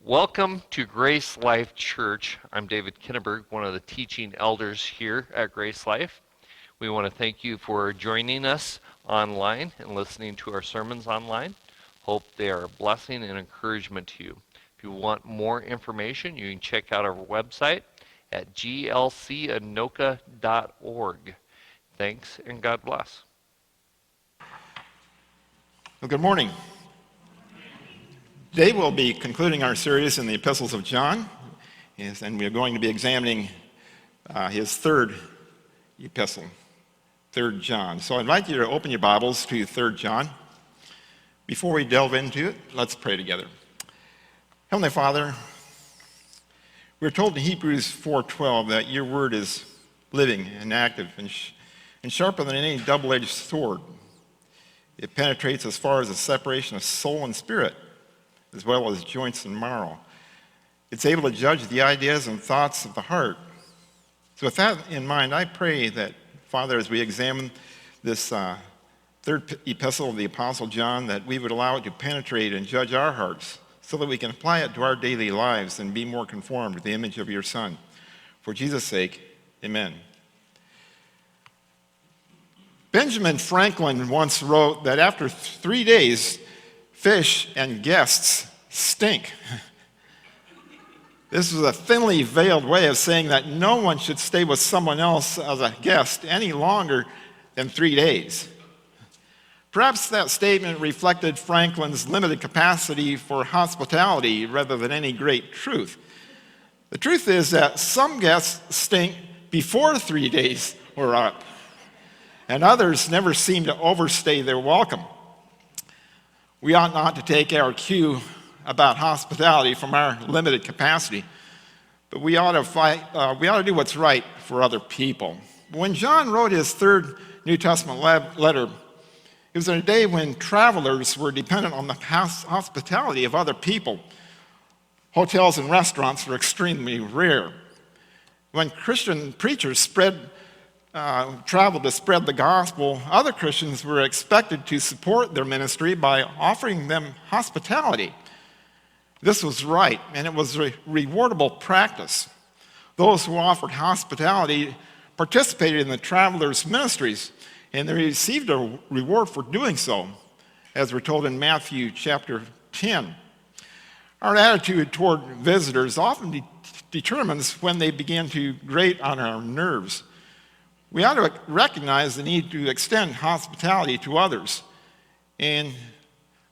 Welcome to GraceLife Church. I'm David Kinneberg, one of the teaching elders here at GraceLife. We want to thank you for joining us online and listening to our sermons online. Hope they are a blessing and encouragement to you. If you want more information, you can check out our website at glcanoka.org. Thanks and God bless. Well, good morning. Today we'll be concluding our series in the epistles of John, and we're going to be examining his third epistle, 3 John. So I invite you to open your Bibles to 3 John. Before we delve into it, let's pray together. Heavenly Father, we're told in Hebrews 4:12 that your word is living and active and sharper than any double-edged sword. It penetrates as far as the separation of soul and spirit, as well as joints and marrow. It's able to judge the ideas and thoughts of the heart. So with that in mind, I pray that, Father, as we examine this third epistle of the Apostle John, that we would allow it to penetrate and judge our hearts so that we can apply it to our daily lives and be more conformed to the image of your Son. For Jesus' sake, amen. Benjamin Franklin once wrote that after 3 days, fish and guests stink. This is a thinly veiled way of saying that no one should stay with someone else as a guest any longer than 3 days. Perhaps that statement reflected Franklin's limited capacity for hospitality rather than any great truth. The truth is that some guests stink before 3 days were up, and others never seem to overstay their welcome. We ought not to take our cue about hospitality from our limited capacity, but we ought to do what's right for other people. When John wrote his third New Testament letter, it was in a day when travelers were dependent on the hospitality of other people. Hotels and restaurants were extremely rare. When Christian preachers traveled to spread the gospel, other Christians were expected to support their ministry by offering them hospitality. This was right, and it was a rewardable practice. Those who offered hospitality participated in the travelers' ministries, and they received a reward for doing so, as we're told in Matthew chapter 10. Our attitude toward visitors often determines when they begin to grate on our nerves. We ought to recognize the need to extend hospitality to others, and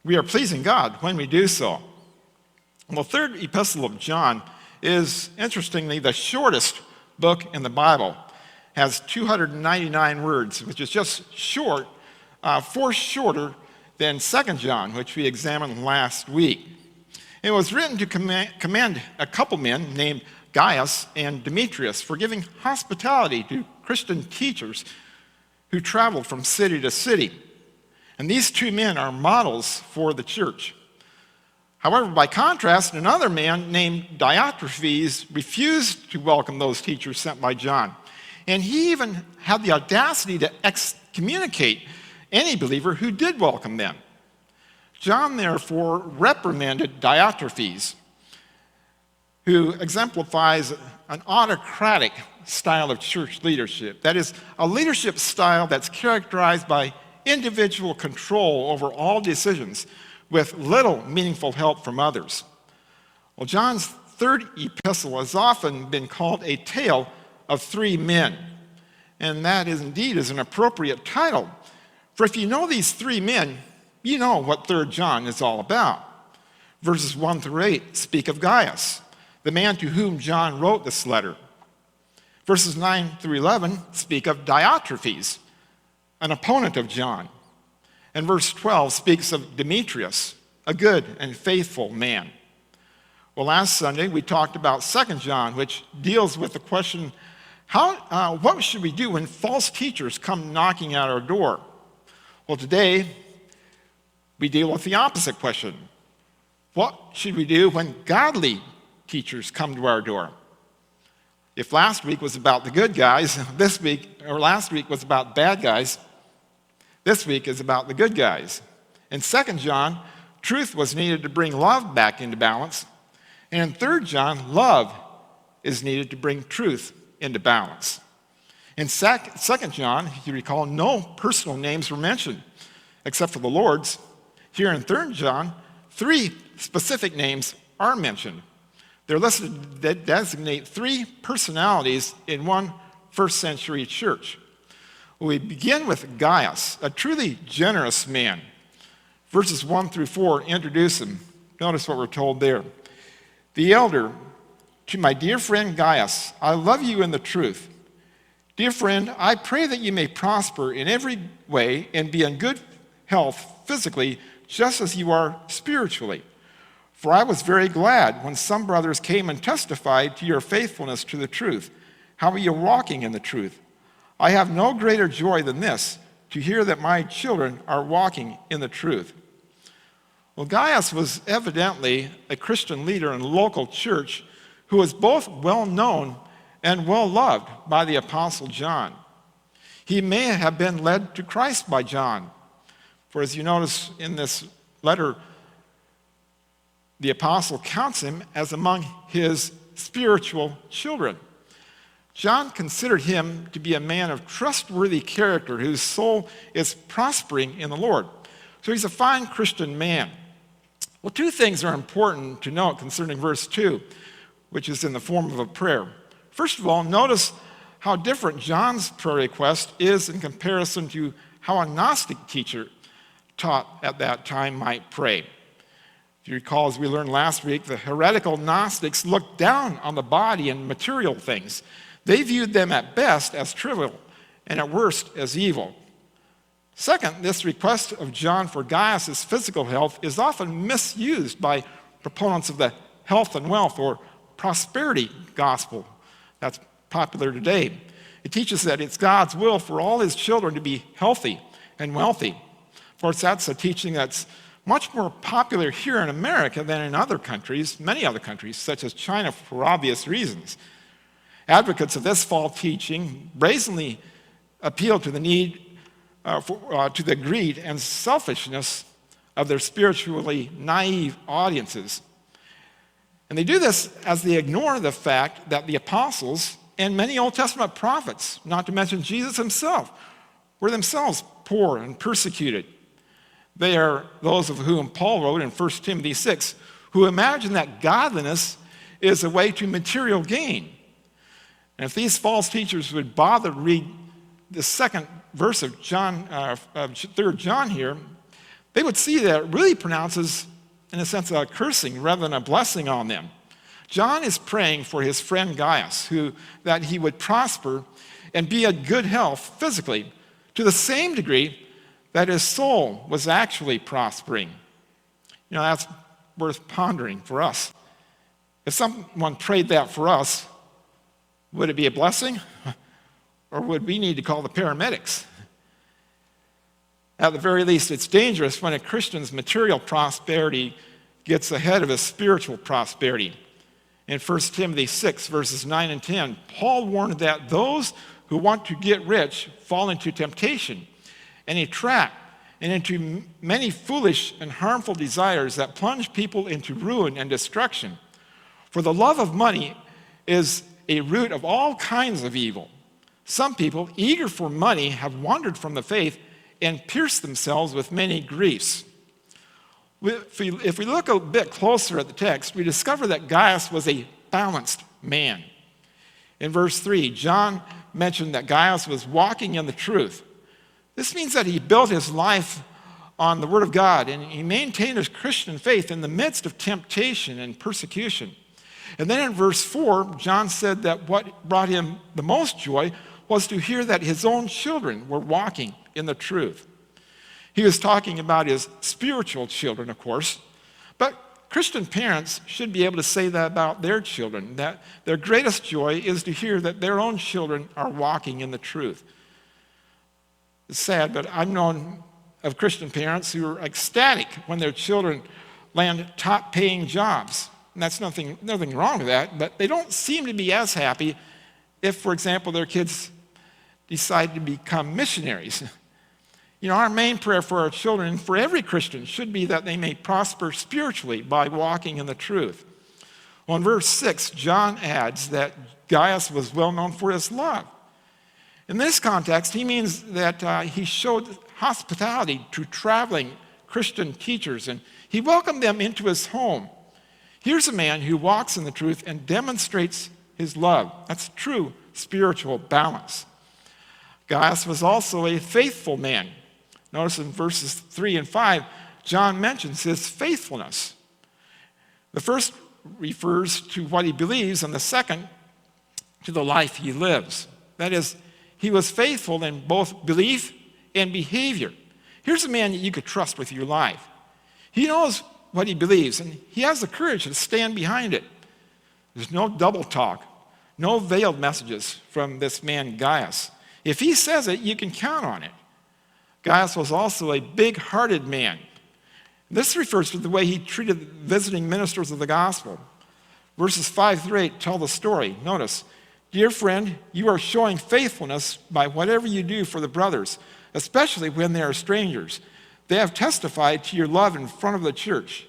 we are pleasing God when we do so. The third epistle of John is, interestingly, the shortest book in the Bible. It has 299 words, which is just short, 4 shorter than 2 John, which we examined last week. It was written to commend a couple men named Gaius and Demetrius for giving hospitality to Christian teachers who traveled from city to city. And these 2 men are models for the church. However, by contrast, another man named Diotrephes refused to welcome those teachers sent by John. And he even had the audacity to excommunicate any believer who did welcome them. John, therefore, reprimanded Diotrephes, who exemplifies an autocratic style of church leadership. That is, a leadership style that's characterized by individual control over all decisions with little meaningful help from others. Well, John's third epistle has often been called a tale of 3 men, and that is indeed an appropriate title. For if you know these 3 men, you know what 3 John is all about. Verses 1 through 8 speak of Gaius, the man to whom John wrote this letter. Verses 9 through 11 speak of Diotrephes, an opponent of John. And verse 12 speaks of Demetrius, a good and faithful man. Well, last Sunday we talked about 2 John, which deals with the question, what should we do when false teachers come knocking at our door? Well, today we deal with the opposite question. What should we do when godly teachers come to our door? If last week was about the good guys, last week was about bad guys, this week is about the good guys. In 2 John, truth was needed to bring love back into balance, And in 3 John, love is needed to bring truth into balance. In 2 John, if you recall, no personal names were mentioned except for the Lord's. Here in 3 John, 3 specific names are mentioned. They're listed that designate 3 personalities in one first century church. We begin with Gaius, a truly generous man. Verses 1 through 4 introduce him. Notice what we're told there. The elder, to my dear friend Gaius, I love you in the truth. Dear friend, I pray that you may prosper in every way and be in good health physically, just as you are spiritually. For I was very glad when some brothers came and testified to your faithfulness to the truth. How are you walking in the truth? I have no greater joy than this, to hear that my children are walking in the truth. Well, Gaius was evidently a Christian leader in a local church who was both well known and well loved by the Apostle John. He may have been led to Christ by John, for as you notice in this letter, the apostle counts him as among his spiritual children. John considered him to be a man of trustworthy character whose soul is prospering in the Lord. So he's a fine Christian man. Well, 2 things are important to note concerning verse 2, which is in the form of a prayer. First of all, notice how different John's prayer request is in comparison to how a Gnostic teacher taught at that time might pray. If you recall, as we learned last week, the heretical Gnostics looked down on the body and material things. They viewed them at best as trivial and at worst as evil. Second, this request of John for Gaius' physical health is often misused by proponents of the health and wealth or prosperity gospel that's popular today. It teaches that it's God's will for all his children to be healthy and wealthy. Of course, that's a teaching that's much more popular here in America than in other countries, many other countries, such as China, for obvious reasons. Advocates of this false teaching brazenly appeal to the need to the greed and selfishness of their spiritually naive audiences. And they do this as they ignore the fact that the apostles and many Old Testament prophets, not to mention Jesus himself, were themselves poor and persecuted. They are those of whom Paul wrote in 1 Timothy 6, who imagine that godliness is a way to material gain. And if these false teachers would bother to read the second verse of 3 John here, they would see that it really pronounces, in a sense, a cursing rather than a blessing on them. John is praying for his friend Gaius, that he would prosper and be in good health physically, to the same degree that his soul was actually prospering. You know, that's worth pondering for us. If someone prayed that for us, would it be a blessing? Or would we need to call the paramedics? At the very least, it's dangerous when a Christian's material prosperity gets ahead of his spiritual prosperity. In 1 Timothy 6, verses 9 and 10, Paul warned that those who want to get rich fall into temptation and a trap and into many foolish and harmful desires that plunge people into ruin and destruction. For the love of money is a root of all kinds of evil. Some people, eager for money, have wandered from the faith and pierced themselves with many griefs. If we look a bit closer at the text, we discover that Gaius was a balanced man. In verse 3, John mentioned that Gaius was walking in the truth. This means that he built his life on the Word of God, and he maintained his Christian faith in the midst of temptation and persecution. And then in verse 4, John said that what brought him the most joy was to hear that his own children were walking in the truth. He was talking about his spiritual children, of course, but Christian parents should be able to say that about their children, that their greatest joy is to hear that their own children are walking in the truth. It's sad, but I've known of Christian parents who are ecstatic when their children land top-paying jobs. And that's nothing wrong with that, but they don't seem to be as happy if, for example, their kids decide to become missionaries. You know, our main prayer for our children, and for every Christian, should be that they may prosper spiritually by walking in the truth. Well, in verse 6, John adds that Gaius was well known for his love. In this context, he means that he showed hospitality to traveling Christian teachers, and he welcomed them into his home. Here's a man who walks in the truth and demonstrates his love. That's true spiritual balance. Gaius was also a faithful man. Notice in verses 3 and 5, John mentions his faithfulness. The first refers to what he believes, and the second to the life he lives. That is, he was faithful in both belief and behavior. Here's a man that you could trust with your life. He knows what he believes, and he has the courage to stand behind it. There's no double talk, no veiled messages from this man Gaius. If he says it, you can count on it. Gaius was also a big-hearted man. This refers to the way he treated visiting ministers of the gospel. Verses 5 through 8 tell the story. Notice, "Dear friend, you are showing faithfulness by whatever you do for the brothers, especially when they are strangers. They have testified to your love in front of the church.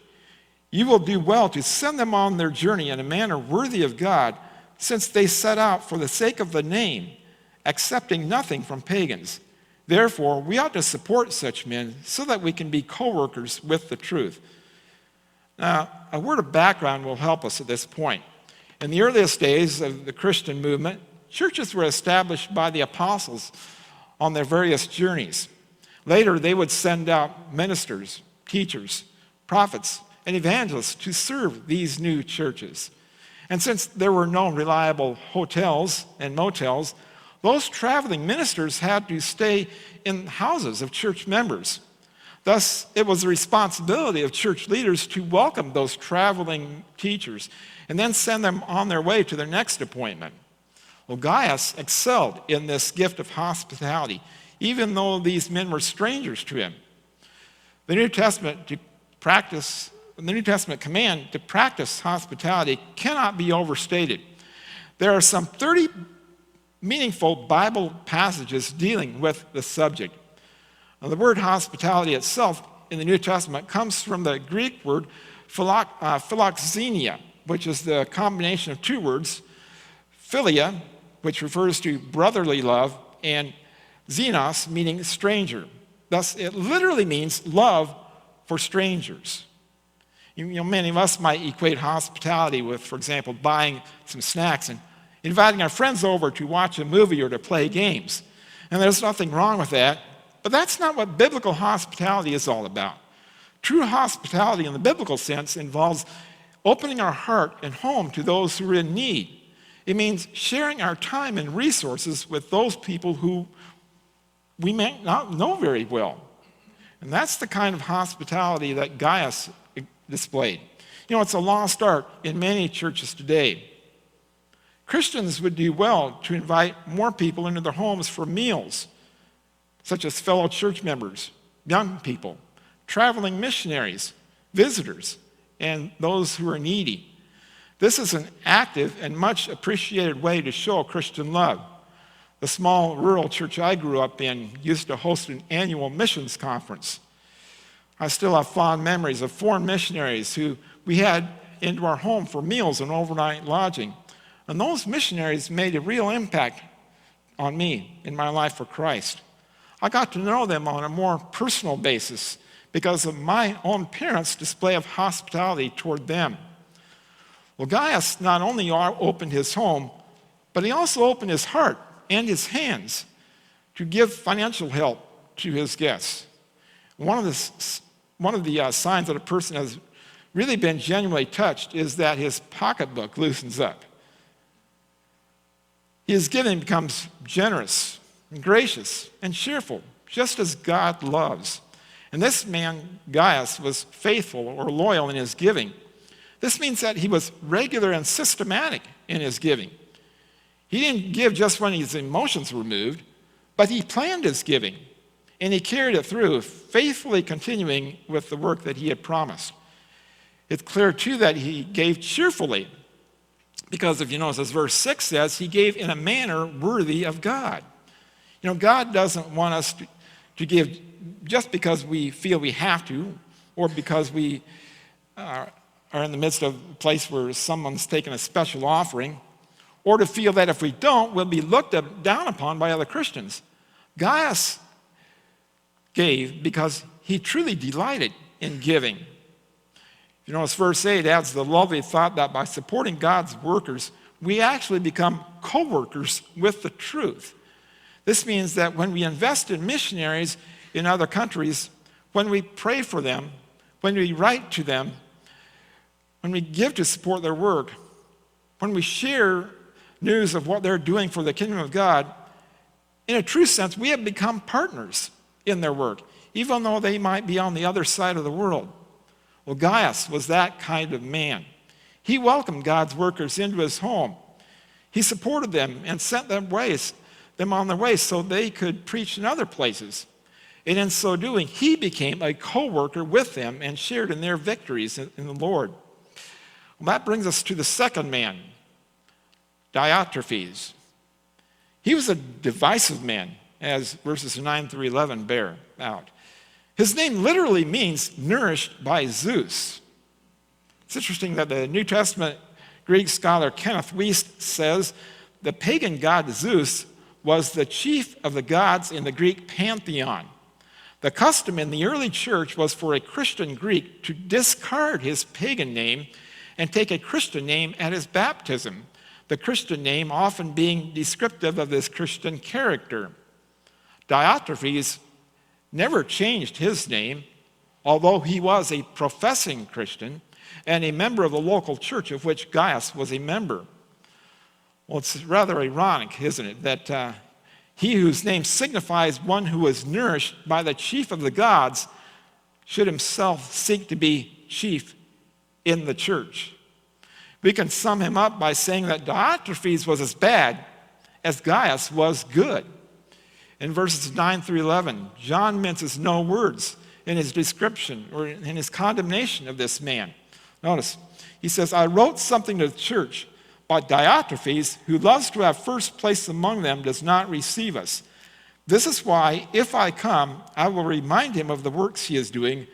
You will do well to send them on their journey in a manner worthy of God, since they set out for the sake of the name, accepting nothing from pagans. Therefore, we ought to support such men so that we can be co-workers with the truth." Now, a word of background will help us at this point. In the earliest days of the Christian movement, churches were established by the apostles on their various journeys. Later, they would send out ministers, teachers, prophets, and evangelists to serve these new churches. And since there were no reliable hotels and motels, those traveling ministers had to stay in houses of church members. Thus, it was the responsibility of church leaders to welcome those traveling teachers and then send them on their way to their next appointment. Well, Gaius excelled in this gift of hospitality, even though these men were strangers to him. The New Testament command to practice hospitality cannot be overstated. There are some 30 meaningful Bible passages dealing with the subject. Now, the word hospitality itself in the New Testament comes from the Greek word philoxenia, which is the combination of two words, philia, which refers to brotherly love, and xenos, meaning stranger. Thus, it literally means love for strangers. Many of us might equate hospitality with, for example, buying some snacks and inviting our friends over to watch a movie or to play games. And there's nothing wrong with that, but that's not what biblical hospitality is all about. True hospitality in the biblical sense involves opening our heart and home to those who are in need. It means sharing our time and resources with those people who we may not know very well. And that's the kind of hospitality that Gaius displayed. It's a lost art in many churches today. Christians would do well to invite more people into their homes for meals, such as fellow church members, young people, traveling missionaries, visitors, and those who are needy. This is an active and much appreciated way to show Christian love. The small rural church I grew up in used to host an annual missions conference. I still have fond memories of foreign missionaries who we had into our home for meals and overnight lodging. And those missionaries made a real impact on me in my life for Christ. I got to know them on a more personal basis because of my own parents' display of hospitality toward them. Well, Gaius not only opened his home, but he also opened his heart and his hands to give financial help to his guests. One of the signs that a person has really been genuinely touched is that his pocketbook loosens up. His giving becomes generous and gracious and cheerful, just as God loves. And this man, Gaius, was faithful or loyal in his giving. This means that he was regular and systematic in his giving. He didn't give just when his emotions were moved, but he planned his giving, and he carried it through, faithfully continuing with the work that he had promised. It's clear, too, that he gave cheerfully, because if you notice, as verse 6 says, he gave in a manner worthy of God. God doesn't want us to give just because we feel we have to, or because we are are in the midst of a place where someone's taken a special offering, or to feel that if we don't, we'll be looked down upon by other Christians. Gaius gave because he truly delighted in giving. You notice verse 8 adds the lovely thought that by supporting God's workers, we actually become co-workers with the truth. This means that when we invest in missionaries in other countries, when we pray for them, when we write to them, when we give to support their work, when we share news of what they're doing for the kingdom of God, in a true sense, we have become partners in their work, even though they might be on the other side of the world. Well, Gaius was that kind of man. He welcomed God's workers into his home. He supported them and sent them on their way so they could preach in other places. And in so doing, he became a co-worker with them and shared in their victories in the Lord. Well, that brings us to the second man, Diotrephes. He was a divisive man, as verses 9 through 11 bear out. His name literally means nourished by Zeus. It's interesting that the New Testament Greek scholar Kenneth Wiest says the pagan god Zeus was the chief of the gods in the Greek pantheon. The custom in the early church was for a Christian Greek to discard his pagan name and take a Christian name at his baptism, the Christian name often being descriptive of this Christian character. Diotrephes never changed his name, although he was a professing Christian and a member of the local church of which Gaius was a member. Well, it's rather ironic, isn't it, that he whose name signifies one who is nourished by the chief of the gods should himself seek to be chief in the church. We can sum him up by saying that Diotrephes was as bad as Gaius was good. In verses 9 through 11, John minces no words in his description or in his condemnation of this man. Notice, he says, I wrote something to the church, but Diotrephes, who loves to have first place among them, does not receive us. This is why, if I come, I will remind him of the works he is doing,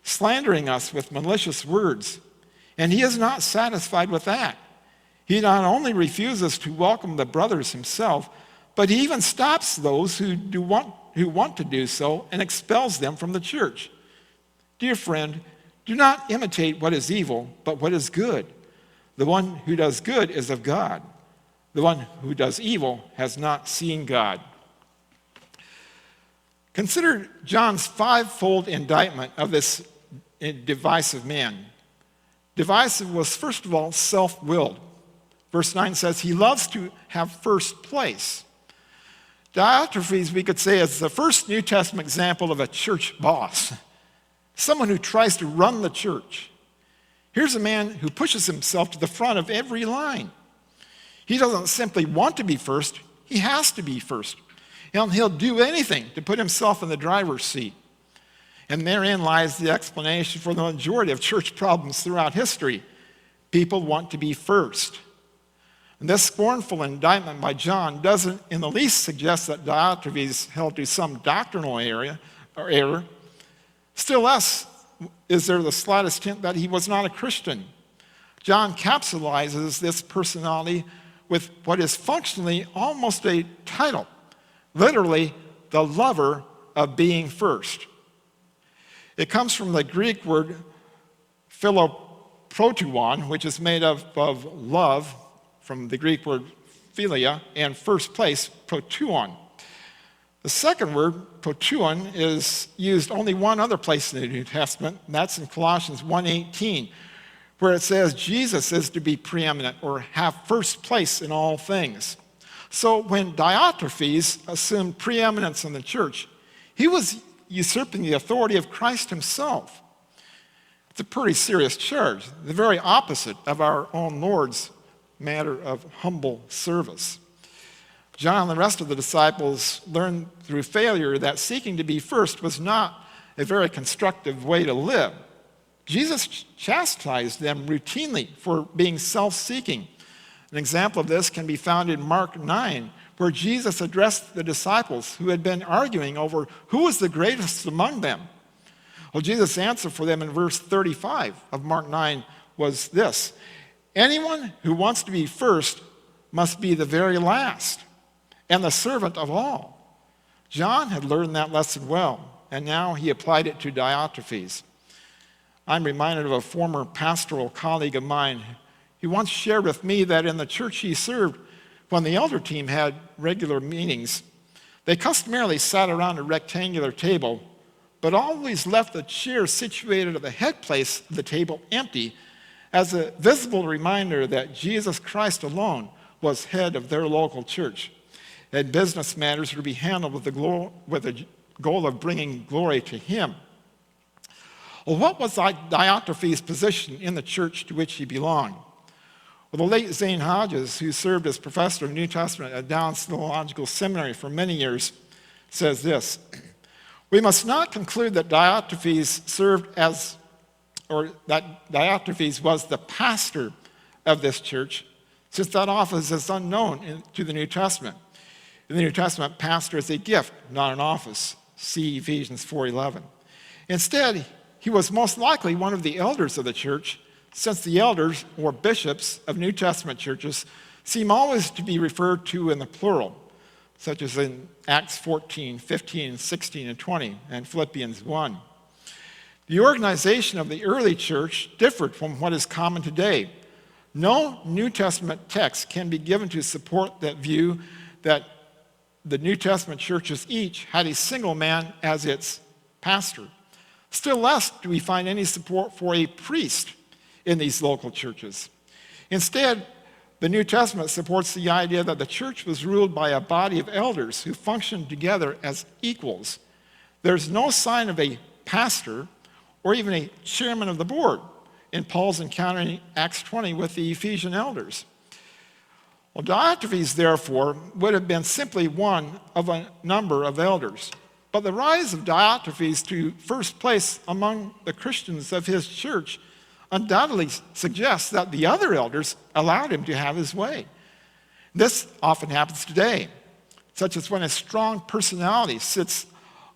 slandering us with malicious words. And he is not satisfied with that. He not only refuses to welcome the brothers himself, but he even stops those who want to do so and expels them from the church. Dear friend, do not imitate what is evil, but what is good. The one who does good is of God. The one who does evil has not seen God. Consider John's fivefold indictment of this divisive man. Divisive was, first of all, self-willed. Verse 9 says he loves to have first place. Diotrephes, we could say, is the first New Testament example of a church boss, someone who tries to run the church. Here's a man who pushes himself to the front of every line. He doesn't simply want to be first, he has to be first. And he'll do anything to put himself in the driver's seat. And therein lies the explanation for the majority of church problems throughout history. People want to be first. And this scornful indictment by John doesn't in the least suggest that Diotrephes held to some doctrinal error. Still less is there the slightest hint that he was not a Christian. John capsulizes this personality with what is functionally almost a title, literally, the lover of being first. It comes from the Greek word philoprotuon, which is made up of love, from the Greek word philia, and first place, protuon. The second word, protuon, is used only one other place in the New Testament, and that's in Colossians 1:18, where it says Jesus is to be preeminent or have first place in all things. So when Diotrephes assumed preeminence in the church, he was usurping the authority of Christ himself. It's a pretty serious charge, the very opposite of our own Lord's matter of humble service. John and the rest of the disciples learned through failure that seeking to be first was not a very constructive way to live. Jesus chastised them routinely for being self-seeking. An example of this can be found in Mark 9, where Jesus addressed the disciples who had been arguing over who was the greatest among them. Well, Jesus' answer for them in verse 35 of Mark 9 was this: anyone who wants to be first must be the very last and the servant of all. John had learned that lesson well, and now he applied it to Diotrephes. I'm reminded of a former pastoral colleague of mine. He once shared with me that in the church he served, when the elder team had regular meetings, they customarily sat around a rectangular table, but always left the chair situated at the head place of the table empty as a visible reminder that Jesus Christ alone was head of their local church, and business matters were to be handled with the goal of bringing glory to him. Well, what was Diotrephes' position in the church to which he belonged? Well, the late Zane Hodges, who served as professor of New Testament at Dallas Theological Seminary for many years, says this: we must not conclude that Diotrephes that Diotrephes was the pastor of this church, since that office is unknown to the New Testament. In the New Testament, pastor is a gift, not an office. See Ephesians 4:11. Instead, he was most likely one of the elders of the church, since the elders, or bishops, of New Testament churches seem always to be referred to in the plural, such as in Acts 14, 15, 16, and 20, and Philippians 1. The organization of the early church differed from what is common today. No New Testament text can be given to support that view that the New Testament churches each had a single man as its pastor. Still less do we find any support for a priest in these local churches. Instead, the New Testament supports the idea that the church was ruled by a body of elders who functioned together as equals. There's no sign of a pastor or even a chairman of the board in Paul's encounter in Acts 20 with the Ephesian elders. Well, Diotrephes, therefore, would have been simply one of a number of elders. But the rise of Diotrephes to first place among the Christians of his church undoubtedly suggests that the other elders allowed him to have his way. This often happens today, such as when a strong personality sits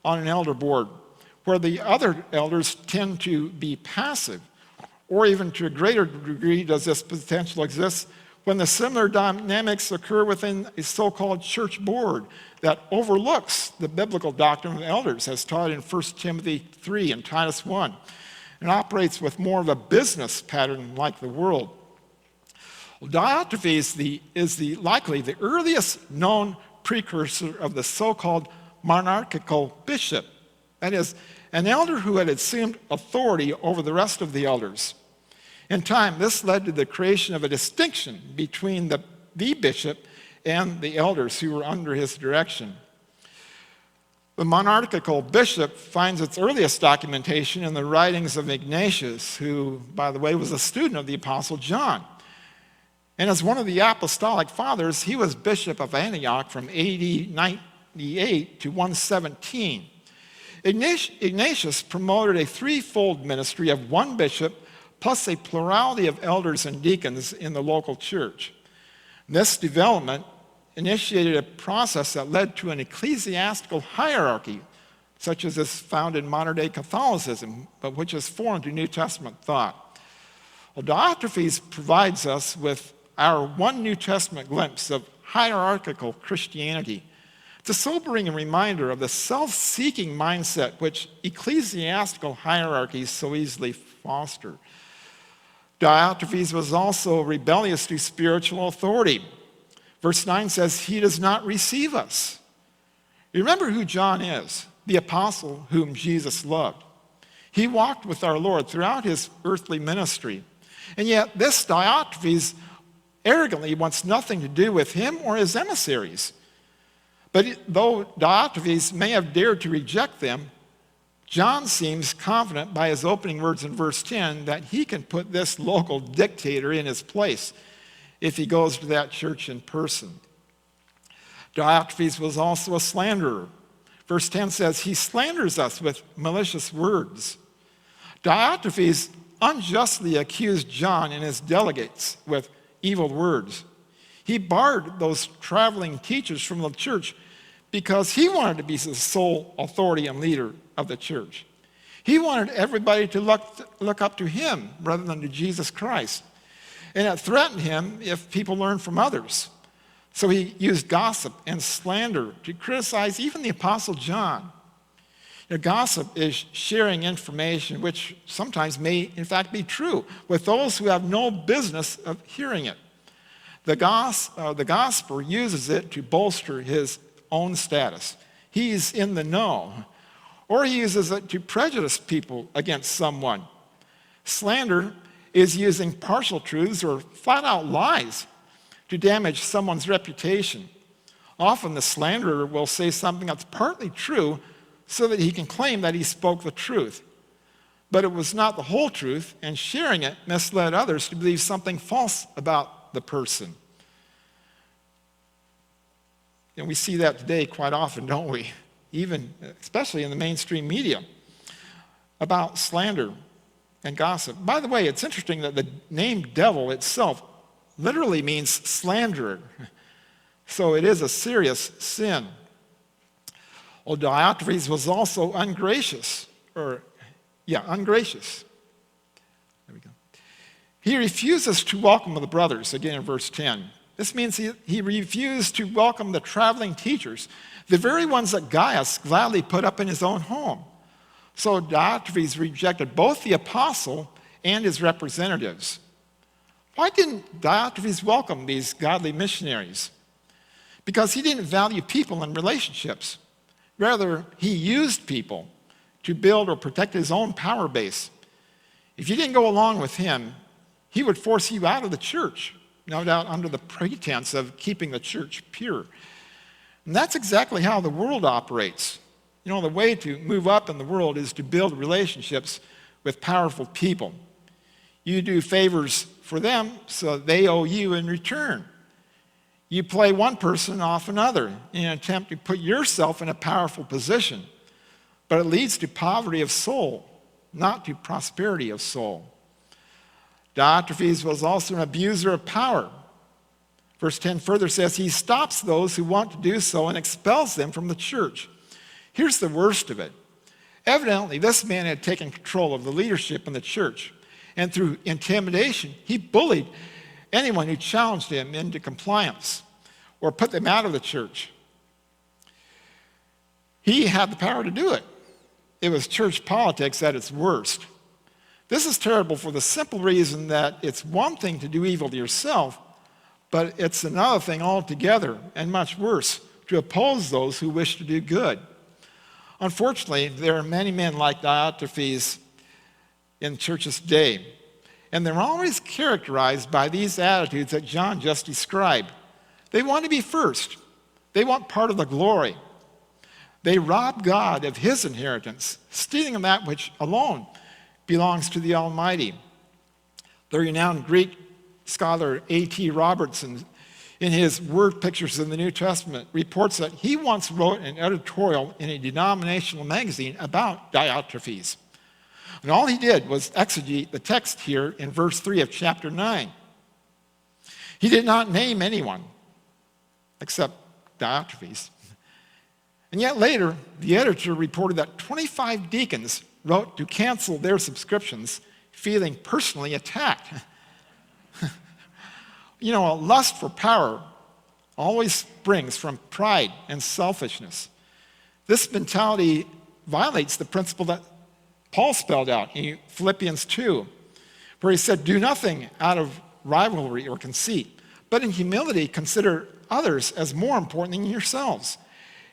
on an elder board, where the other elders tend to be passive, or even to a greater degree does this potential exist when the similar dynamics occur within a so-called church board that overlooks the biblical doctrine of elders as taught in 1 Timothy 3 and Titus 1, and operates with more of a business pattern like the world. Well, Diotrephes is likely the earliest known precursor of the so-called monarchical bishop, that is, an elder who had assumed authority over the rest of the elders. In time, this led to the creation of a distinction between the bishop and the elders who were under his direction. The monarchical bishop finds its earliest documentation in the writings of Ignatius, who, by the way, was a student of the Apostle John. And as one of the apostolic fathers, he was bishop of Antioch from AD 98 to 117. Ignatius promoted a threefold ministry of one bishop plus a plurality of elders and deacons in the local church. This development initiated a process that led to an ecclesiastical hierarchy, such as is found in modern-day Catholicism, but which is foreign to New Testament thought. Well, Diotrephes provides us with our one New Testament glimpse of hierarchical Christianity. It's a sobering reminder of the self-seeking mindset which ecclesiastical hierarchies so easily foster. Diotrephes was also rebellious to spiritual authority. Verse 9 says, he does not receive us. You remember who John is, the apostle whom Jesus loved. He walked with our Lord throughout his earthly ministry. And yet this Diotrephes arrogantly wants nothing to do with him or his emissaries. But though Diotrephes may have dared to reject them, John seems confident by his opening words in verse 10 that he can put this local dictator in his place if he goes to that church in person. Diotrephes was also a slanderer. Verse 10 says, he slanders us with malicious words. Diotrephes unjustly accused John and his delegates with evil words. He barred those traveling teachers from the church because he wanted to be the sole authority and leader of the church. He wanted everybody to look up to him rather than to Jesus Christ. And it threatened him if people learned from others. So he used gossip and slander to criticize even the Apostle John. Gossip is sharing information which sometimes may, in fact, be true with those who have no business of hearing it. The gospel uses it to bolster his own status. He's in the know. Or he uses it to prejudice people against someone. Slander is using partial truths or flat-out lies to damage someone's reputation. Often the slanderer will say something that's partly true so that he can claim that he spoke the truth. But it was not the whole truth, and sharing it misled others to believe something false about the person. And we see that today quite often, don't we? Even, especially in the mainstream media, about slander and gossip. By the way, it's interesting that the name devil itself literally means slanderer. So it is a serious sin. Well, Diotrephes was also ungracious. Ungracious. There we go. He refuses to welcome the brothers, again in verse 10. This means he refused to welcome the traveling teachers, the very ones that Gaius gladly put up in his own home. So Diotrephes rejected both the apostle and his representatives. Why didn't Diotrephes welcome these godly missionaries? Because he didn't value people and relationships. Rather, he used people to build or protect his own power base. If you didn't go along with him, he would force you out of the church, no doubt under the pretense of keeping the church pure. And that's exactly how the world operates. The way to move up in the world is to build relationships with powerful people. You do favors for them so they owe you in return. You play one person off another in an attempt to put yourself in a powerful position. But it leads to poverty of soul, not to prosperity of soul. Diotrephes was also an abuser of power. Verse 10 further says, he stops those who want to do so and expels them from the church. Here's the worst of it. Evidently, this man had taken control of the leadership in the church, and through intimidation, he bullied anyone who challenged him into compliance or put them out of the church. He had the power to do it. It was church politics at its worst. This is terrible for the simple reason that it's one thing to do evil to yourself, but it's another thing altogether, and much worse, to oppose those who wish to do good. Unfortunately, there are many men like Diotrephes in churches today, and they're always characterized by these attitudes that John just described. They want to be first. They want part of the glory. They rob God of his inheritance, stealing that which alone belongs to the Almighty. The renowned Greek scholar A.T. Robertson, in his Word Pictures in the New Testament, reports that he once wrote an editorial in a denominational magazine about Diotrephes. And all he did was exegete the text here in verse 3 of chapter 9. He did not name anyone except Diotrephes. And yet later, the editor reported that 25 deacons wrote to cancel their subscriptions, feeling personally attacked. A lust for power always springs from pride and selfishness. This mentality violates the principle that Paul spelled out in Philippians 2, where he said, do nothing out of rivalry or conceit, but in humility consider others as more important than yourselves.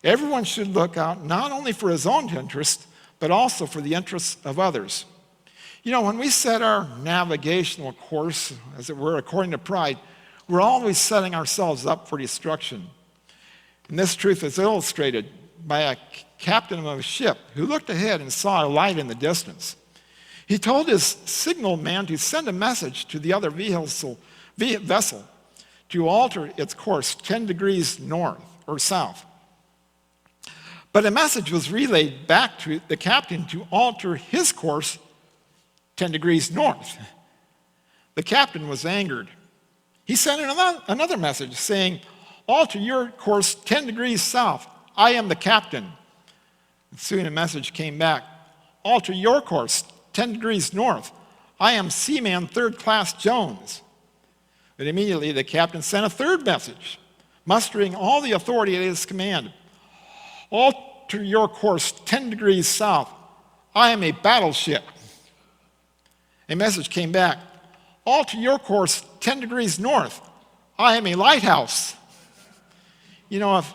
Everyone should look out not only for his own interest, but also for the interests of others. When we set our navigational course, as it were, according to pride, we're always setting ourselves up for destruction. And this truth is illustrated by a captain of a ship who looked ahead and saw a light in the distance. He told his signal man to send a message to the other vessel to alter its course 10 degrees north or south. But a message was relayed back to the captain to alter his course 10 degrees north. The captain was angered. He sent another message saying, alter your course 10 degrees south. I am the captain. And soon a message came back, alter your course 10 degrees north. I am Seaman Third Class Jones. But immediately the captain sent a third message, mustering all the authority at his command. Alter your course 10 degrees south. I am a battleship. A message came back. Alter your course 10 degrees north. I am a lighthouse. You know, if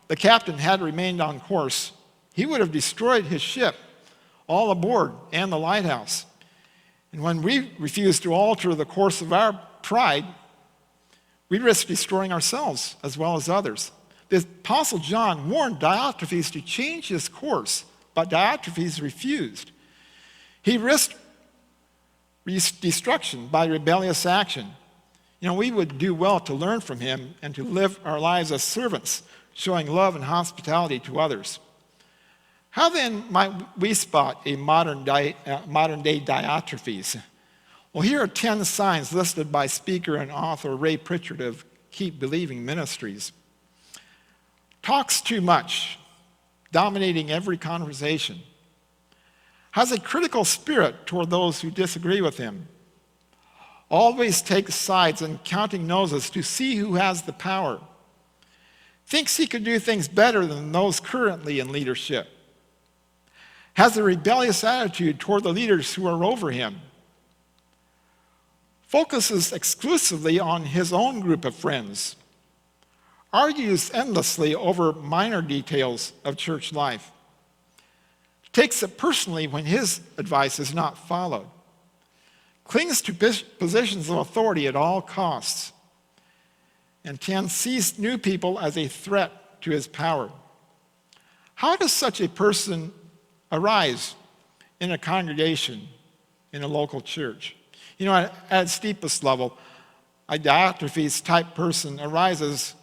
the captain had remained on course, he would have destroyed his ship, all aboard, and the lighthouse. And when we refuse to alter the course of our pride, we risk destroying ourselves as well as others. The Apostle John warned Diotrephes to change his course, but Diotrephes refused. He risked destruction by rebellious action. You know, we would do well to learn from him and to live our lives as servants, showing love and hospitality to others. How then might we spot a modern-day Diotrephes? Well, here are 10 signs listed by speaker and author Ray Pritchard of Keep Believing Ministries. Talks too much, dominating every conversation. Has a critical spirit toward those who disagree with him. Always takes sides and counting noses to see who has the power. Thinks he could do things better than those currently in leadership. Has a rebellious attitude toward the leaders who are over him. Focuses exclusively on his own group of friends. Argues endlessly over minor details of church life. Takes it personally when his advice is not followed. Clings to positions of authority at all costs. And 10, sees new people as a threat to his power. How does such a person arise in a congregation, in a local church? You know, at its deepest level, a Diotrephes type person arises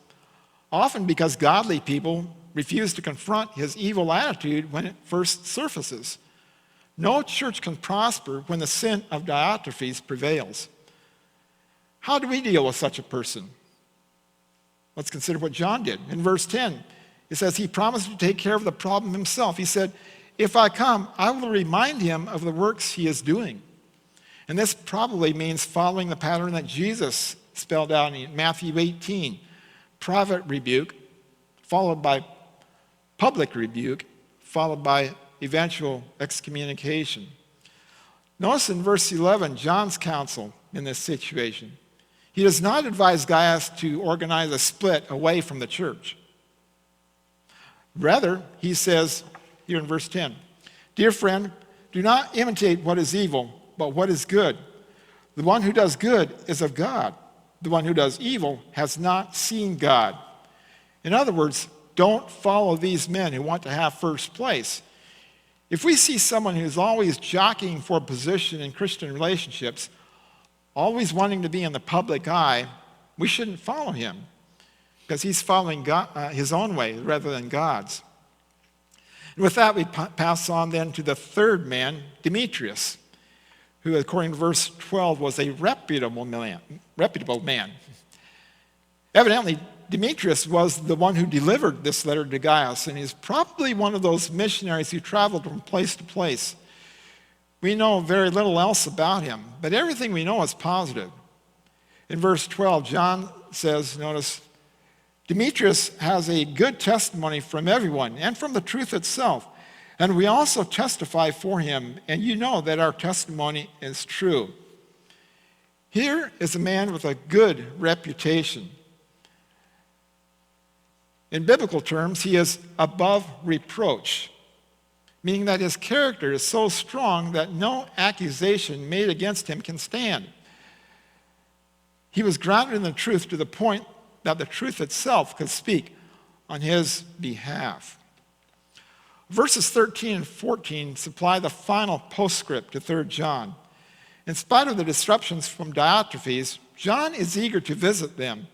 often because godly people refuse to confront his evil attitude when it first surfaces. No church can prosper when the sin of Diotrephes prevails. How do we deal with such a person? Let's consider what John did. In verse 10, it says, he promised to take care of the problem himself. He said, if I come, I will remind him of the works he is doing. And this probably means following the pattern that Jesus spelled out in Matthew 18. Private rebuke, followed by public rebuke, followed by eventual excommunication. Notice in verse 11, John's counsel in this situation. He does not advise Gaius to organize a split away from the church. Rather, he says here in verse 10, dear friend, do not imitate what is evil, but what is good. The one who does good is of God. The one who does evil has not seen God. In other words, don't follow these men who want to have first place. If we see someone who's always jockeying for a position in Christian relationships, always wanting to be in the public eye, we shouldn't follow him because he's following God, his own way rather than God's. And with that, we pass on then to the third man, Demetrius, who, according to verse 12, was a reputable man. Evidently, Demetrius was the one who delivered this letter to Gaius, and he's probably one of those missionaries who traveled from place to place. We know very little else about him, but everything we know is positive. In verse 12, John says, notice, Demetrius has a good testimony from everyone and from the truth itself, and we also testify for him, and you know that our testimony is true. Here is a man with a good reputation. In biblical terms, he is above reproach, meaning that his character is so strong that no accusation made against him can stand. He was grounded in the truth to the point that the truth itself could speak on his behalf. Verses 13 and 14 supply the final postscript to 3 John. In spite of the disruptions from Diotrephes, John is eager to visit them,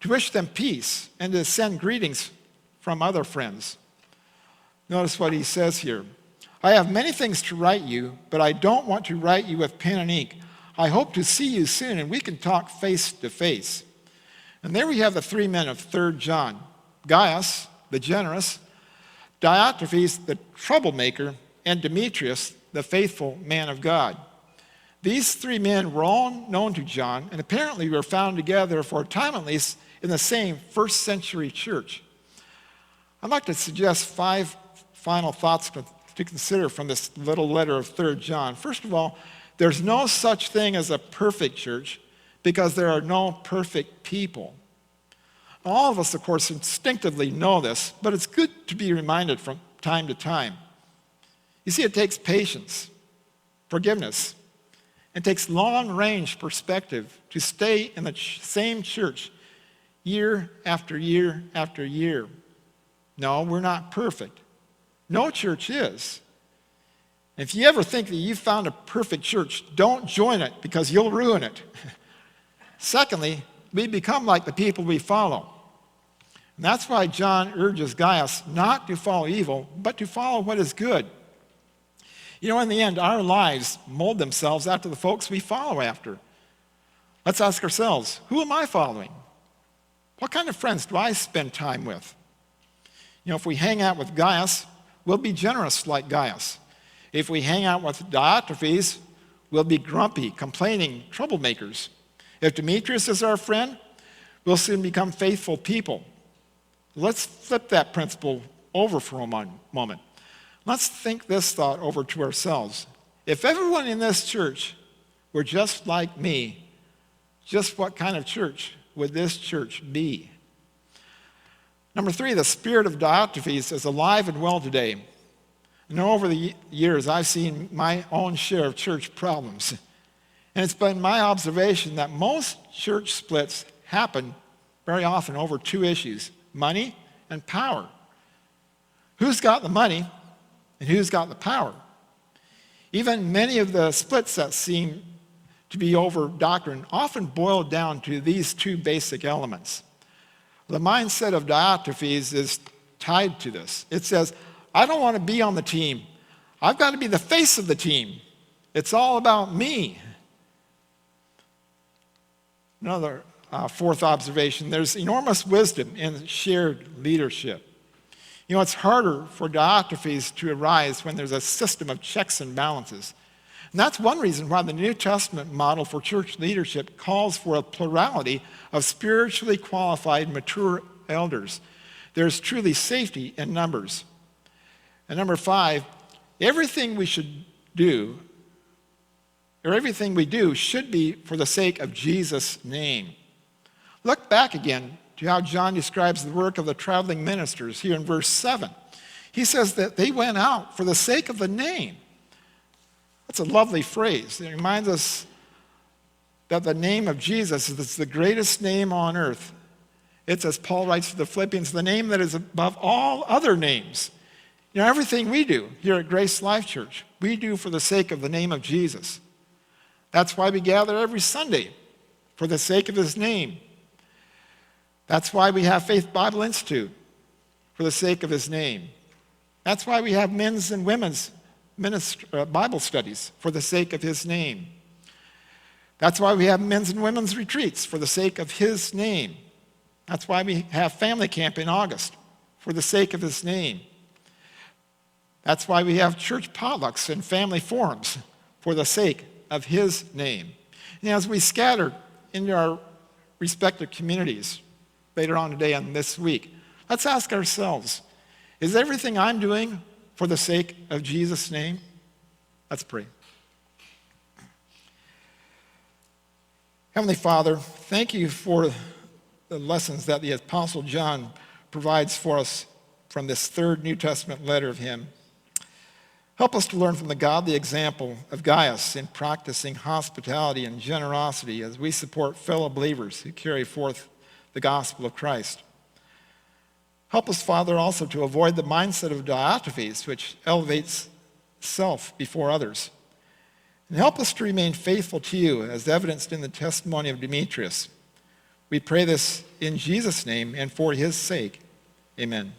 to wish them peace, and to send greetings from other friends. Notice what he says here. I have many things to write you, but I don't want to write you with pen and ink. I hope to see you soon, and we can talk face to face. And there we have the three men of 3 John. Gaius, the generous, Diotrephes, the troublemaker, and Demetrius, the faithful man of God. These three men were all known to John and apparently were found together for a time at least in the same first century church. I'd like to suggest 5 final thoughts to consider from this little letter of 3 John. First of all, there's no such thing as a perfect church because there are no perfect people. All of us, of course, instinctively know this, but it's good to be reminded from time to time. You see, it takes patience, forgiveness, and takes long-range perspective to stay in the same church year after year after year. No, we're not perfect. No church is. If you ever think that you've found a perfect church, don't join it because you'll ruin it. Secondly, we become like the people we follow. And that's why John urges Gaius not to follow evil, but to follow what is good. You know, in the end, our lives mold themselves after the folks we follow after. Let's ask ourselves, who am I following? What kind of friends do I spend time with? You know, if we hang out with Gaius, we'll be generous like Gaius. If we hang out with Diotrephes, we'll be grumpy, complaining troublemakers. If Demetrius is our friend, we'll soon become faithful people. Let's flip that principle over for a moment. Let's think this thought over to ourselves. If everyone in this church were just like me, just what kind of church would this church be? Number 3, the spirit of Diotrephes is alive and well today. And over the years, I've seen my own share of church problems. And it's been my observation that most church splits happen very often over 2 issues, money and power. Who's got the money and who's got the power? Even many of the splits that seem to be over doctrine often boil down to these 2 basic elements. The mindset of Diotrephes is tied to this. It says, I don't want to be on the team. I've got to be the face of the team. It's all about me. Another 4th observation, there's enormous wisdom in shared leadership. You know, it's harder for Diotrephes to arise when there's a system of checks and balances. And that's one reason why the New Testament model for church leadership calls for a plurality of spiritually qualified, mature elders. There's truly safety in numbers. And number 5, everything we do should be for the sake of Jesus' name. Look back again to how John describes the work of the traveling ministers here in verse 7. He says that they went out for the sake of the name. That's a lovely phrase. It reminds us that the name of Jesus is the greatest name on earth. It's, as Paul writes to the Philippians, the name that is above all other names. You know, everything we do here at GraceLife Church, we do for the sake of the name of Jesus. That's why we gather every Sunday, for the sake of his name. That's why we have Faith Bible Institute, for the sake of his name. That's why we have men's and women's Bible studies, for the sake of his name. That's why we have men's and women's retreats, for the sake of his name. That's why we have family camp in August, for the sake of his name. That's why we have church potlucks and family forums, for the sake of his name. And as we scatter into our respective communities later on today and this week, let's ask ourselves, is everything I'm doing for the sake of Jesus' name? Let's pray. Heavenly Father, thank you for the lessons that the Apostle John provides for us from this 3rd New Testament letter of him. Help us to learn from the godly example of Gaius in practicing hospitality and generosity as we support fellow believers who carry forth the gospel of Christ. Help us, Father, also to avoid the mindset of Diotrephes, which elevates self before others. And help us to remain faithful to you, as evidenced in the testimony of Demetrius. We pray this in Jesus' name and for his sake. Amen.